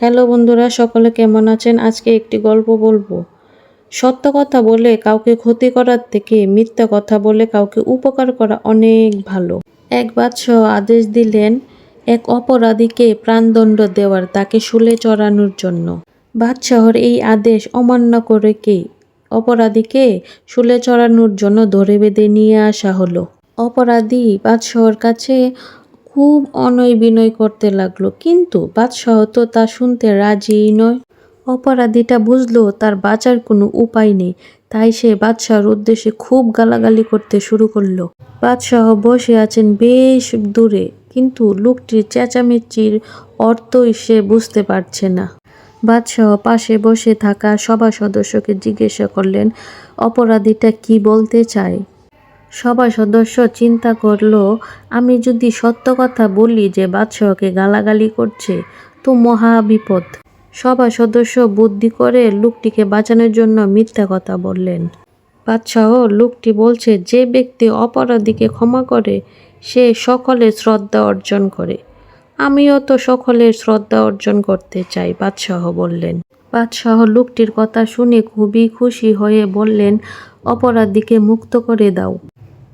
Hello বন্ধুরা, সকলে কেমন আছেন? আজকে একটি গল্প বলবো। সত্য কথা বলে কাউকে ক্ষতি করার থেকে মিথ্যা কথা বলে কাউকে উপকার করা অনেক ভালো। এক বাদশাহ আদেশ দিলেন এক অপরাধীকে প্রাণদণ্ড দেওয়ার, তাকে শুলে চড়ানোর জন্য। বাদশাহর এই আদেশ অমান্য করে অপরাধীকে শুলে চড়ানোর জন্য ধরে বেঁধে নিয়ে আসা হলো। অপরাধী বাদশাহর কাছে খুব অনয় বিনয় করতে লাগলো, কিন্তু বাদশাহ তো তা শুনতে রাজিই নয়। অপরাধীটা বুঝলো তার বাঁচার কোনো উপায় নেই, তাই সে বাদশাহর উদ্দেশ্যে খুব গালাগালি করতে শুরু করলো। বাদশাহ বসে আছেন বেশ দূরে, কিন্তু লোকটির চেঁচামেচির অর্থই সে বুঝতে পারছে না। বাদশাহ পাশে বসে থাকা সভা সদস্যকে জিজ্ঞাসা করলেন, অপরাধীটা কি বলতে চায়? সভা সদস্য চিন্তা করলো, আমি যদি সত্য কথা বলি যে বাদশাহকে গালাগালি করছে, তো মহা বিপদ। সভা সদস্য বুদ্ধি করে লোকটিকে বাঁচানোর জন্য মিথ্যা কথা বললেন। বাদশাহ, লোকটি বলছে যে ব্যক্তি অপরাধীকে ক্ষমা করে সে সকলের শ্রদ্ধা অর্জন করে। আমিও তো সকলের শ্রদ্ধা অর্জন করতে চাই, বাদশাহ বললেন। বাদশাহ লোকটির কথা শুনে খুবই খুশি হয়ে বললেন, অপরাধীকে মুক্ত করে দাও।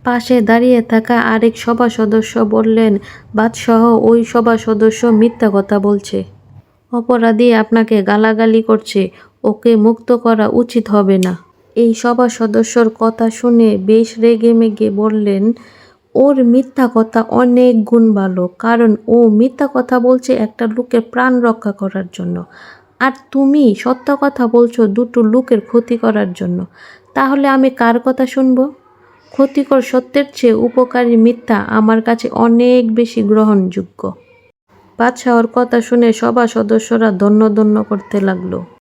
পাশে দাঁড়িয়ে থাকা আরেক সভা সদস্য বললেন, বাদশাহ, ওই সভা সদস্য মিথ্যা কথা বলছে। অপরাধী আপনাকে গালাগালি করছে, ওকে মুক্ত করা উচিত হবে না। এই সভা সদস্যর কথা শুনে বেশ রেগে মেগে বললেন, ওর মিথ্যা কথা অনেক গুণ ভালো, কারণ ও মিথ্যা কথা বলছে একটা লোকের প্রাণ রক্ষা করার জন্য, আর তুমি সত্য কথা বলছো দুটো লোকের ক্ষতি করার জন্য। তাহলে আমি কার কথা শুনবো? ক্ষতিকর সত্যের চেয়ে উপকারী মিথ্যা আমার কাছে অনেক বেশি গ্রহণযোগ্য। বাদশাহর কথা শুনে সভা সদস্যরা ধন্য ধন্য করতে লাগলো।